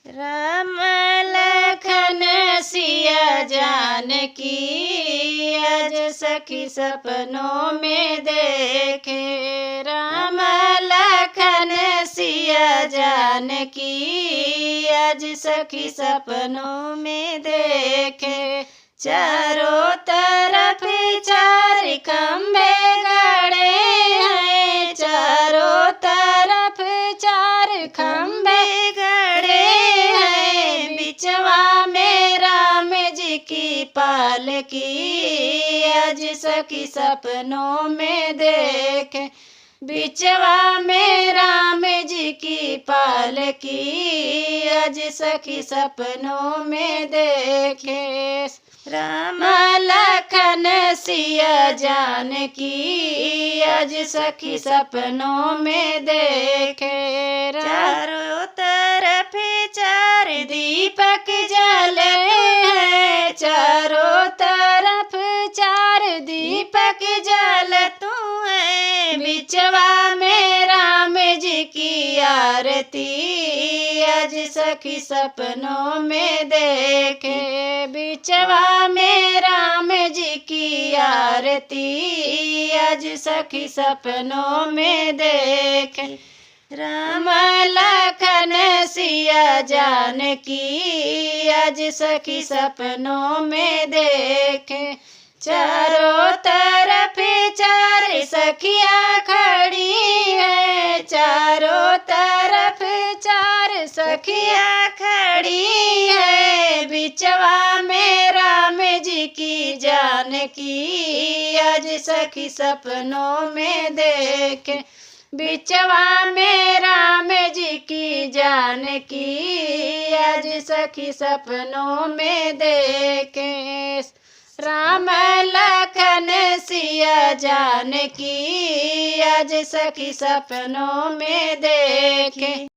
राम लखन सिया जानकी आज सखी सपनों में देखे। राम लखन सिया जानकी आज सखी सपनों में देखे। चारों तरफ चार खंभे गड़े हैं, चारों तरफ चार खंभे गड़े हैं। बिचवा में राम जी की पालकी आज सखी सपनों में देखे। बिचवा में राम जी की पालकी आज सखी सपनों में देखे। राम लखन सिया जानकी आज सखी सपनों में देखे। चारों तरफ चार दीपक जले हैं, चारों तरफ चार दीपक जलतू है। बिचवा में राम जी की आरती आज सखी सपनों में देखे। बिचवा में राम जी की आरती आज सखी सपनों में देखे। राम लखन सिया जानकी आज सखी सपनों में देखे। चारों तरफ चार सखियाँ खड़ी है, चारों तरफ चार सखियाँ खड़ी है। बिचवा में राम जी की जानकी आज सखी सपनों में देखे। बिचवा में राम जी की जानकी आज सखी सपनों में देखे। राम लखन सिया जानकी आज सखी सपनों में देखे।